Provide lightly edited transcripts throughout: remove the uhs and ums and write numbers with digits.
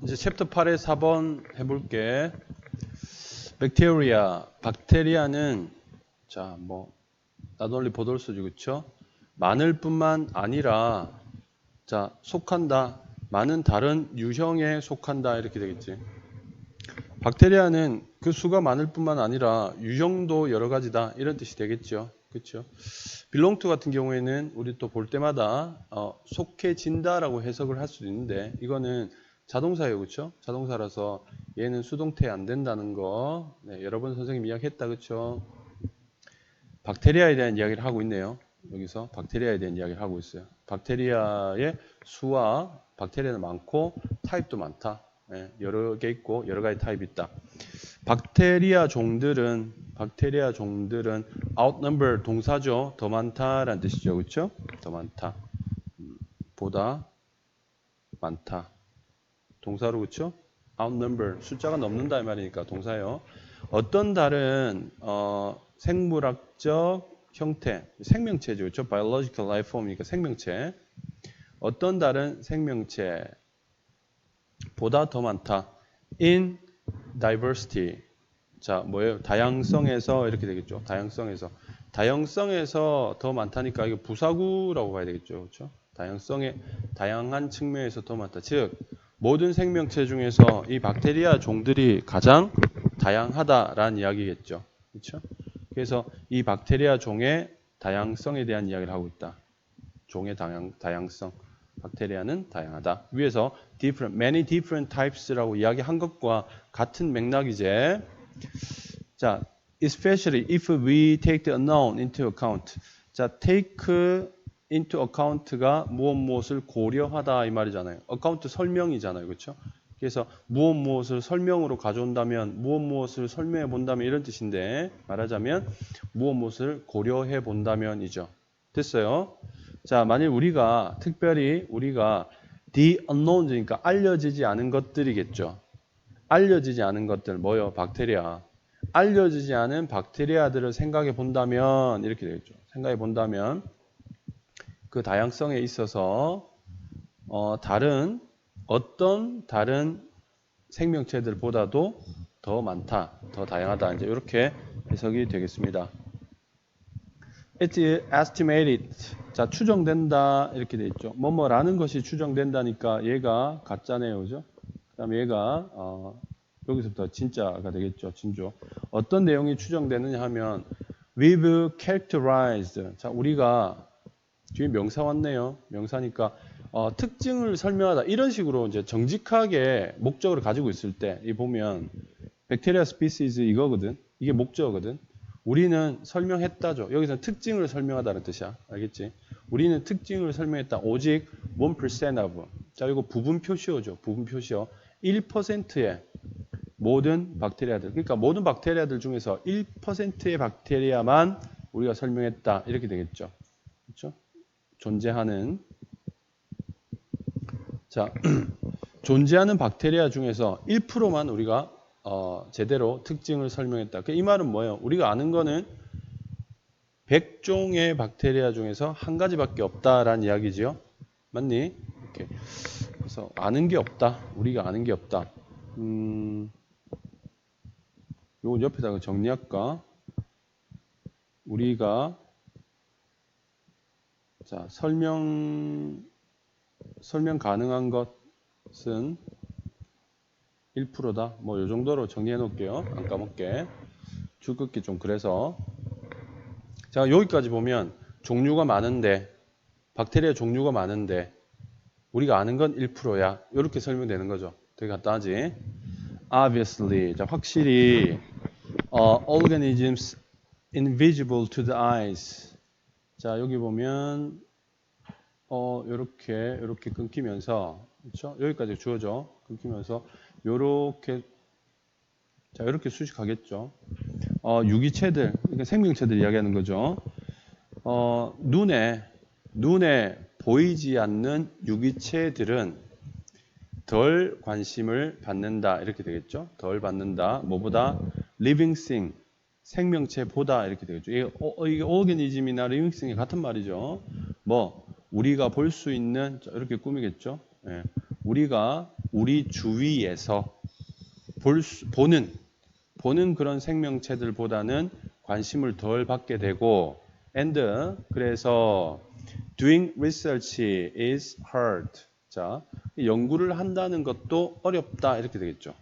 이제 챕터 8의 4번 해볼게. 백테리아, 박테리아는 자, not only 보돌수지, 그쵸? 마늘뿐만 아니라 자, 속한다. 많은 다른 유형에 속한다. 이렇게 되겠지. 박테리아는 그 수가 많을 뿐만 아니라 유형도 여러 가지다. 이런 뜻이 되겠죠. 그쵸? belong to 같은 경우에는 우리 또 볼 때마다 속해진다라고 해석을 할 수도 있는데 이거는 자동사예요. 그쵸? 자동사라서 얘는 수동태 안 된다는 거 여러 번 선생님 이야기했다. 그쵸? 박테리아에 대한 이야기를 하고 있네요. 여기서 박테리아에 대한 이야기를 하고 있어요. 박테리아의 수와 박테리아는 많고 타입도 많다. 여러 개 있고 여러 가지 타입이 있다. 박테리아 종들은 outnumber 동사죠. 더 많다라는 뜻이죠. 그렇죠? 더 많다. 보다 많다. 동사로 그렇죠? outnumber 숫자가 넘는다 이 말이니까 동사예요. 어떤 다른 생물학적 형태, 생명체죠. 그렇죠? biological life form이니까 생명체. 어떤 다른 생명체보다 더 많다. in diversity. 자, 뭐예요? 다양성에서 이렇게 되겠죠. 다양성에서 더 많다니까 이게 부사구라고 봐야 되겠죠. 그렇죠? 다양한 측면에서 더 많다. 즉, 모든 생명체 중에서 이 박테리아 종들이 가장 다양하다라는 이야기겠죠. 그렇죠? 그래서 이 박테리아 종의 다양성에 대한 이야기를 하고 있다. 종의 다양성. 박테리아는 다양하다. 위에서 many different types라고 이야기한 것과 같은 맥락이제. 자, especially if we take the unknown into account. 자, take into account가 무엇을 고려하다 이 말이잖아요. account 설명이잖아요. 그렇죠? 그래서 무엇을 설명으로 가져온다면 무엇을 설명해 본다면 이런 뜻인데 말하자면 무엇을 고려해 본다면이죠. 됐어요? 자, 만일 특별히 우리가 the unknown이니까 알려지지 않은 것들이겠죠. 알려지지 않은 것들, 뭐요? 박테리아. 알려지지 않은 박테리아들을 생각해 본다면, 이렇게 되겠죠. 생각해 본다면, 그 다양성에 있어서, 어떤 다른 생명체들보다도 더 많다, 더 다양하다. 이제 이렇게 해석이 되겠습니다. It's estimated. 자, 추정된다. 이렇게 돼 있죠. 뭐뭐라는 것이 추정된다니까 얘가 가짜네요. 그죠? 그 다음에 얘가, 여기서부터 진짜가 되겠죠. 진조. 어떤 내용이 추정되느냐 하면, we've characterized. 자, 우리가, 뒤에 명사 왔네요. 명사니까, 특징을 설명하다. 이런 식으로 이제 정직하게 목적을 가지고 있을 때, 이 보면, 백테리아 스피시즈 이거거든. 이게 목적어거든. 우리는 설명했다죠. 여기서 특징을 설명하다는 뜻이야. 알겠지? 우리는 특징을 설명했다. 오직 1% of. 자, 이거 부분 표시어죠. 부분 표시어. 1%의 모든 박테리아들. 그러니까 모든 박테리아들 중에서 1%의 박테리아만 우리가 설명했다. 이렇게 되겠죠. 그렇죠? 존재하는. 자, 존재하는 박테리아 중에서 1%만 우리가 제대로 특징을 설명했다. 이 말은 뭐예요? 우리가 아는 거는 100종의 박테리아 중에서 한 가지밖에 없다라는 이야기지요. 맞니? 이렇게. 그래서 아는 게 없다. 우리가 아는 게 없다. 요건 옆에다가 정리할까? 우리가 자, 설명 가능한 것은 1%다. 뭐 요 정도로 정리해 놓을게요. 안 까먹게. 줄 긋기 좀 그래서. 자, 여기까지 보면 종류가 많은데 박테리아 종류가 많은데 우리가 아는 건 1%야. 이렇게 설명되는 거죠. 되게 간단하지? Obviously. 자, 확실히 organisms invisible to the eyes. 자, 여기 보면 요렇게 끊기면서 그렇죠? 여기까지 주어져. 끊기면서 요렇게 자, 이렇게 수식하겠죠. 유기체들, 그러니까 생명체들 이야기하는 거죠. 눈에 보이지 않는 유기체들은 덜 관심을 받는다. 이렇게 되겠죠. 덜 받는다. 뭐보다? living thing, 생명체보다 이렇게 되겠죠. 이게 오르가니즘이나 living thing이 같은 말이죠. 우리가 볼 수 있는, 이렇게 꾸미겠죠. 예. 우리가 우리 주위에서 보는 그런 생명체들보다는 관심을 덜 받게 되고 and 그래서 doing research is hard. 자, 연구를 한다는 것도 어렵다 이렇게 되겠죠.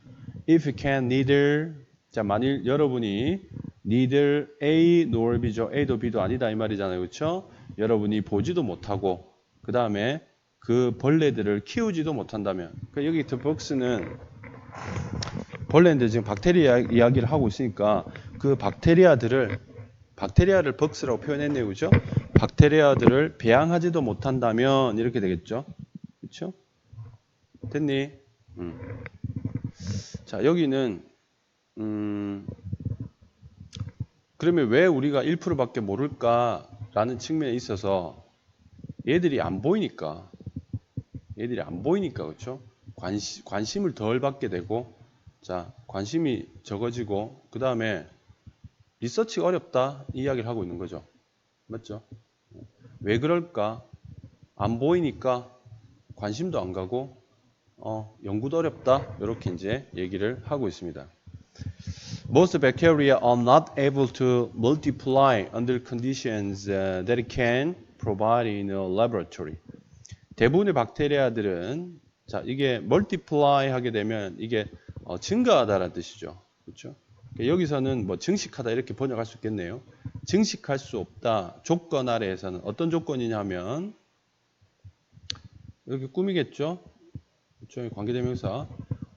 If you can neither 자, 만일 여러분이 neither A nor B죠. A도 B도 아니다 이 말이잖아요. 그렇죠? 여러분이 보지도 못하고 그 다음에 그 벌레들을 키우지도 못한다면 여기 the box는 벌레인데 지금 박테리아 이야기를 하고 있으니까 그 박테리아를 벅스라고 표현했네요. 그죠? 박테리아들을 배양하지도 못한다면 이렇게 되겠죠. 그렇죠? 됐니? 자, 여기는 그러면 왜 우리가 1%밖에 모를까라는 측면에 있어서 얘들이 안 보이니까 그렇죠? 관심을 덜 받게 되고 자, 관심이 적어지고 그 다음에 리서치가 어렵다 이 이야기를 하고 있는 거죠. 맞죠? 왜 그럴까? 안 보이니까 관심도 안 가고 연구도 어렵다 이렇게 이제 얘기를 하고 있습니다. Most bacteria are not able to multiply under conditions that it can provide in a laboratory. 대부분의 박테리아들은 자 이게 multiply 하게 되면 이게 증가하다라는 뜻이죠. 그렇죠? 여기서는 뭐 증식하다 이렇게 번역할 수 있겠네요. 증식할 수 없다. 조건 아래에서는 어떤 조건이냐면 이렇게 꾸미겠죠. 그렇죠? 관계대명사.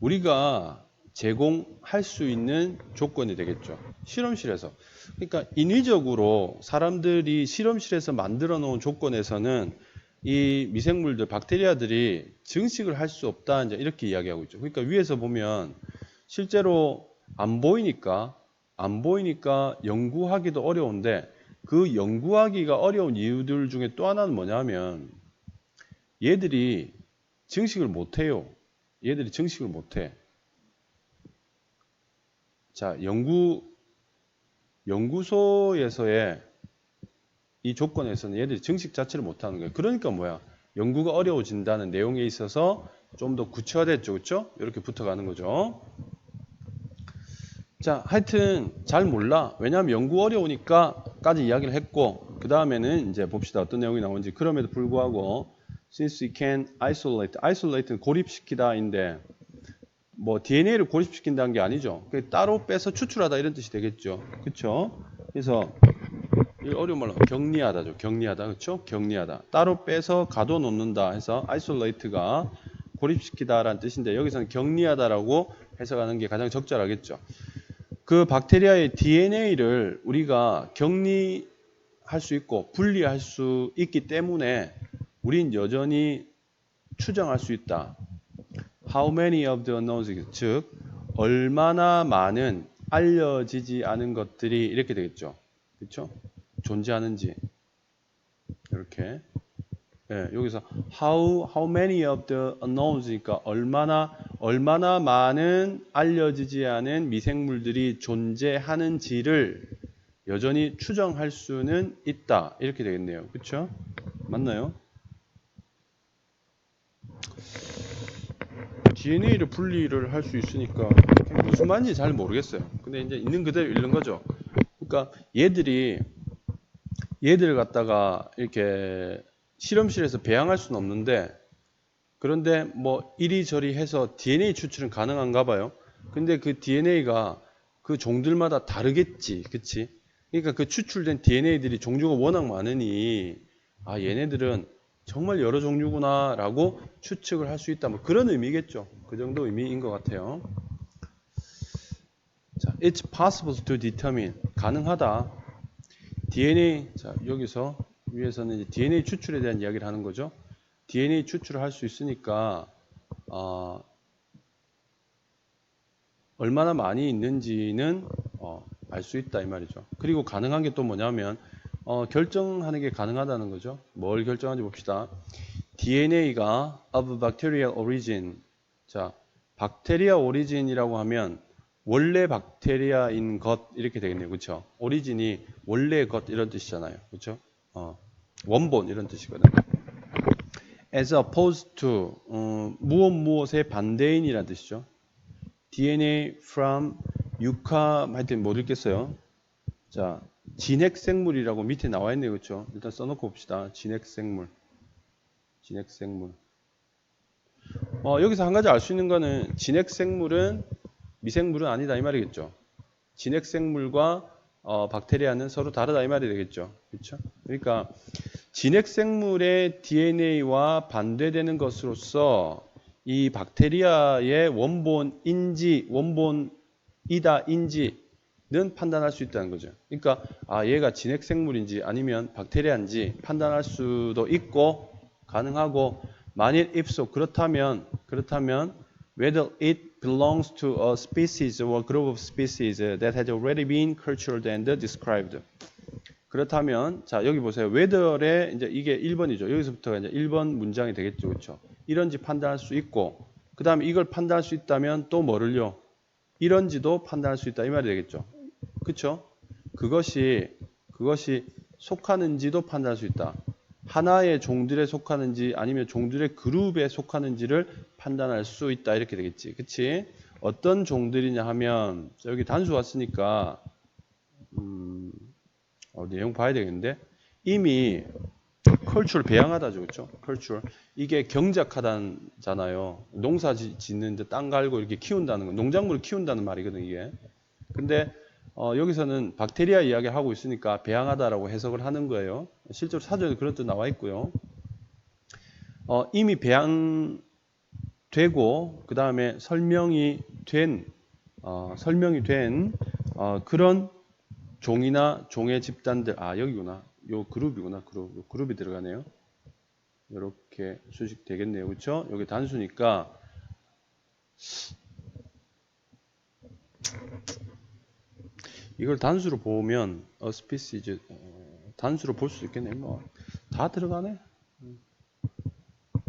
우리가 제공할 수 있는 조건이 되겠죠. 실험실에서. 그러니까 인위적으로 사람들이 실험실에서 만들어 놓은 조건에서는 이 미생물들, 박테리아들이 증식을 할 수 없다. 이제 이렇게 이야기하고 있죠. 그러니까 위에서 보면 실제로 안 보이니까 연구하기도 어려운데 그 연구하기가 어려운 이유들 중에 또 하나는 뭐냐면 얘들이 증식을 못해요. 얘들이 증식을 못해. 자, 연구소에서의 이 조건에서는 얘들이 증식 자체를 못하는 거예요. 그러니까 뭐야? 연구가 어려워진다는 내용에 있어서 좀 더 구체화됐죠. 그렇죠? 이렇게 붙어가는 거죠. 자, 하여튼 잘 몰라. 왜냐하면 연구 어려우니까까지 이야기를 했고 그 다음에는 이제 봅시다. 어떤 내용이 나오는지. 그럼에도 불구하고 since we can isolate는 고립시키다인데 뭐 DNA를 고립시킨다는 게 아니죠. 따로 빼서 추출하다 이런 뜻이 되겠죠. 그렇죠? 그래서 어려운 말로 격리하다죠. 격리하다. 그렇죠? 격리하다. 따로 빼서 가둬놓는다 해서 isolate가 고립시키다라는 뜻인데 여기서는 격리하다라고 해석하는 게 가장 적절하겠죠. 그 박테리아의 DNA를 우리가 격리할 수 있고 분리할 수 있기 때문에 우린 여전히 추정할 수 있다. How many of the unknowns, 즉 얼마나 많은 알려지지 않은 것들이 이렇게 되겠죠. 그렇죠? 존재하는지 이렇게 여기서 how many of the unknowns니까 얼마나 많은 알려지지 않은 미생물들이 존재하는지를 여전히 추정할 수는 있다 이렇게 되겠네요. 그렇죠? 맞나요? DNA를 분리를 할 수 있으니까 무슨 말인지 잘 모르겠어요. 근데 이제 있는 그대로 읽는 거죠. 그러니까 얘들을 갖다가 이렇게 실험실에서 배양할 수는 없는데 그런데 뭐 이리저리 해서 DNA 추출은 가능한가 봐요. 근데 그 DNA가 그 종들마다 다르겠지. 그치? 그러니까 그 추출된 DNA들이 종류가 워낙 많으니 아 얘네들은 정말 여러 종류구나 라고 추측을 할 수 있다. 뭐 그런 의미겠죠. 그 정도 의미인 것 같아요. 자, it's possible to determine. 가능하다. DNA, 자, 여기서 위에서는 이제 DNA 추출에 대한 이야기를 하는 거죠. DNA 추출을 할 수 있으니까, 얼마나 많이 있는지는, 알 수 있다, 이 말이죠. 그리고 가능한 게 또 뭐냐면, 결정하는 게 가능하다는 거죠. 뭘 결정하는지 봅시다. DNA가 of bacterial origin. 자, 박테리아 오리진이라고 하면 원래 박테리아인 것 이렇게 되겠네요. 그렇죠? 오리진이 원래 것 이런 뜻이잖아요. 그렇죠? 원본 이런 뜻이거든요. as opposed to 무엇의 반대인이라는 뜻이죠. DNA from 유카 하여튼 못 읽겠어요. 자, 진핵생물이라고 밑에 나와 있네요. 그렇죠? 일단 써놓고 봅시다. 진핵생물. 여기서 한 가지 알 수 있는 거는 진핵생물은 미생물은 아니다 이 말이겠죠. 진핵생물과 박테리아는 서로 다르다 이 말이 되겠죠. 그렇죠? 그러니까 진핵생물의 DNA와 반대되는 것으로서 이 박테리아의 원본이다인지는 판단할 수 있다는 거죠. 그러니까 얘가 진핵생물인지 아니면 박테리아인지 판단할 수도 있고 가능하고 만일 if so 그렇다면 whether it belongs to a species or group of species that has already been cultured and described. 그렇다면 자 여기 보세요. whether에 이제 이게 1번이죠. 여기서부터가 이제 1번 문장이 되겠죠. 그렇죠? 이런지 판단할 수 있고 그다음에 이걸 판단할 수 있다면 또 뭐를요? 이런지도 판단할 수 있다 이 말이 되겠죠. 그렇죠? 그것이 속하는지도 판단할 수 있다. 하나의 종들에 속하는지 아니면 종들의 그룹에 속하는지를 판단할 수 있다 이렇게 되겠지. 그치? 어떤 종들이냐 하면 여기 단수 왔으니까 내용 봐야 되겠는데 이미 컬처를 배양하다죠. 그렇죠? 컬처. 이게 경작하다잖아요. 농사 짓는데 땅 갈고 이렇게 키운다는 거. 농작물을 키운다는 말이거든 이게. 근데 여기서는 박테리아 이야기 하고 있으니까 배양하다라고 해석을 하는 거예요. 실제로 사전에 그런 뜻 나와 있고요. 이미 배양되고 그 다음에 설명이 된 그런 종이나 종의 집단들 여기구나. 요 그룹이구나. 요 그룹이 들어가네요. 이렇게 수식 되겠네요. 그렇죠? 여기 단수니까 이걸 단수로 보면 species 단수로 볼 수 있겠네. 뭐 다 들어가네.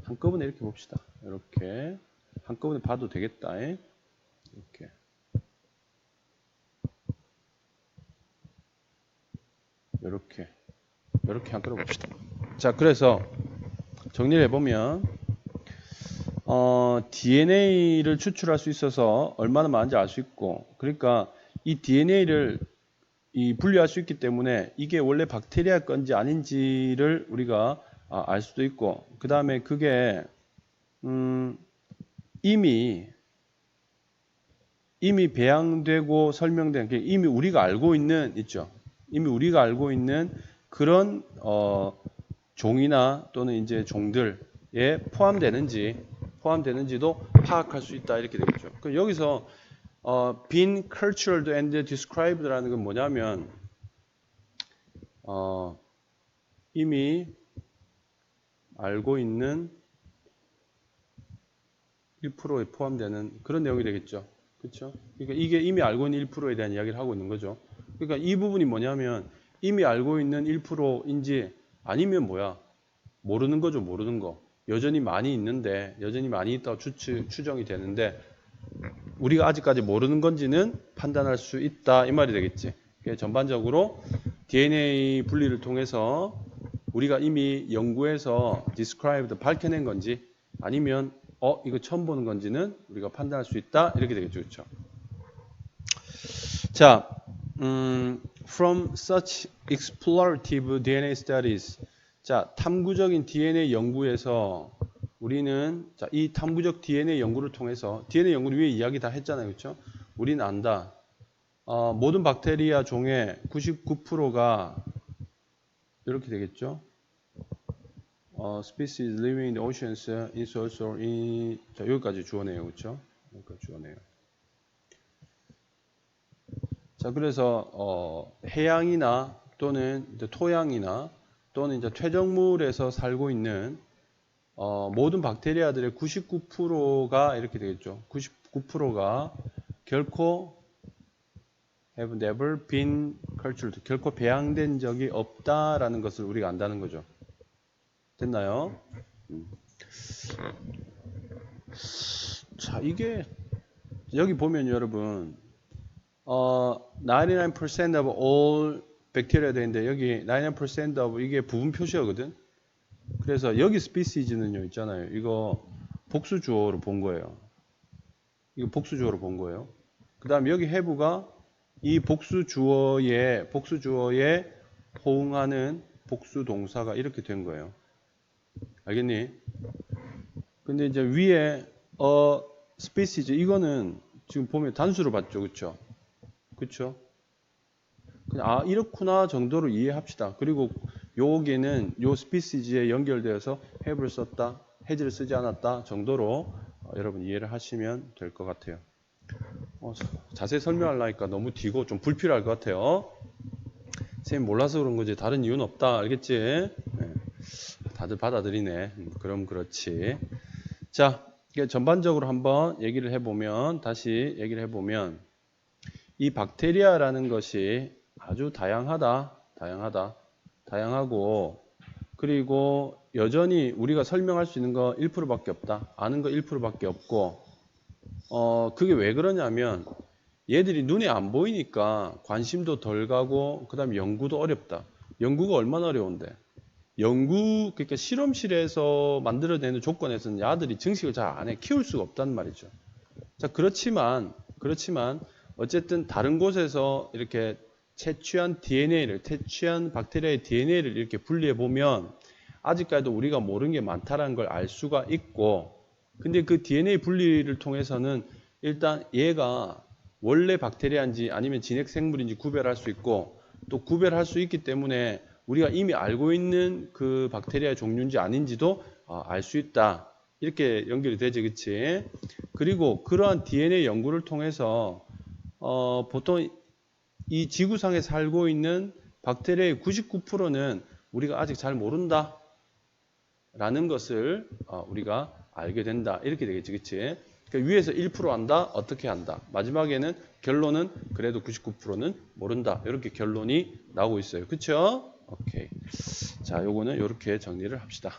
한꺼번에 이렇게 봅시다. 이렇게 한꺼번에 봐도 되겠다. 이렇게 이렇게 한꺼번에 봅시다. 자, 그래서 정리를 해보면 DNA를 추출할 수 있어서 얼마나 많은지 알 수 있고 그러니까 이 DNA를 분리할 수 있기 때문에 이게 원래 박테리아 건지 아닌지를 우리가 알 수도 있고 그 다음에 그게 이미 배양되고 설명된 이미 우리가 알고 있는 있죠. 이미 우리가 알고 있는 그런 종이나 또는 이제 종들에 포함되는지도 파악할 수 있다 이렇게 되겠죠. 여기서 been cultured and described라는 건 뭐냐면 이미 알고 있는 1%에 포함되는 그런 내용이 되겠죠. 그렇죠? 그러니까 이게 이미 알고 있는 1%에 대한 이야기를 하고 있는 거죠. 그러니까 이 부분이 뭐냐면 이미 알고 있는 1%인지 아니면 모르는 거죠. 모르는 거. 여전히 많이 있는데 여전히 많이 있다고 추정이 되는데 우리가 아직까지 모르는 건지는 판단할 수 있다 이 말이 되겠지. 전반적으로 DNA 분리를 통해서 우리가 이미 연구해서 described 밝혀낸 건지 아니면 이거 처음 보는 건지는 우리가 판단할 수 있다 이렇게 되겠죠. 그렇죠? 자, from such explorative DNA studies 자, 탐구적인 DNA 연구에서 우리는 이 탐구적 DNA 연구를 통해서 DNA 연구를 위해 이야기 다 했잖아요. 그렇죠? 우리는 안다. 모든 박테리아 종의 99%가 이렇게 되겠죠. species living in the oceans, in soils or in 자, 여기까지 주어네요. 그렇죠? 여기까지 주어네요. 자, 그래서 해양이나 또는 이제 토양이나 또는 이제 퇴적물에서 살고 있는 모든 박테리아들의 99%가 이렇게 되겠죠. 99%가 결코 have never been cultured. 결코 배양된 적이 없다라는 것을 우리가 안다는 거죠. 됐나요? 자, 이게 여기 보면 여러분 99% of all bacteria 되는데 여기 99% of 이게 부분 표시어거든. 그래서 여기 스피시즈는요 있잖아요. 이거 복수 주어로 본 거예요. 이거 복수 주어로 본 거예요. 그 다음에 여기 have가 이 복수 주어에 호응하는 복수 동사가 이렇게 된 거예요. 알겠니? 근데 이제 위에 species 이거는 지금 보면 단수로 봤죠, 그렇죠? 그렇죠? 그냥 이렇구나 정도로 이해합시다. 그리고 여기는 요 species에 연결되어서 have를 썼다, has를 쓰지 않았다 정도로 여러분 이해를 하시면 될 것 같아요. 자세히 설명하려니까 너무 뒤고 좀 불필요할 것 같아요. 선생님 몰라서 그런 거지 다른 이유는 없다. 알겠지? 네. 다들 받아들이네. 그럼 그렇지. 자, 전반적으로 한번 얘기를 해보면 이 박테리아라는 것이 아주 다양하고 그리고 여전히 우리가 설명할 수 있는 거 1%밖에 없다. 아는 거 1%밖에 없고 그게 왜 그러냐면 얘들이 눈에 안 보이니까 관심도 덜 가고 그 다음에 연구도 어렵다. 연구가 얼마나 어려운데 그러니까 실험실에서 만들어내는 조건에서는 야들이 증식을 잘 안 해. 키울 수가 없단 말이죠. 자, 그렇지만 어쨌든 다른 곳에서 이렇게 채취한 박테리아의 DNA를 이렇게 분리해 보면 아직까지도 우리가 모르는 게 많다라는 걸 알 수가 있고, 근데 그 DNA 분리를 통해서는 일단 얘가 원래 박테리아인지 아니면 진핵생물인지 구별할 수 있고, 또 구별할 수 있기 때문에 우리가 이미 알고 있는 그 박테리아 종류인지 아닌지도 알 수 있다. 이렇게 연결이 되지, 그치? 그리고 그러한 DNA 연구를 통해서 보통 이 지구상에 살고 있는 박테리아의 99%는 우리가 아직 잘 모른다 라는 것을 우리가 알게 된다. 이렇게 되겠지, 그치? 그러니까 위에서 1% 안다, 어떻게 한다. 마지막에는 결론은 그래도 99%는 모른다. 이렇게 결론이 나오고 있어요. 그쵸? 오케이. 자, 요거는 이렇게 정리를 합시다.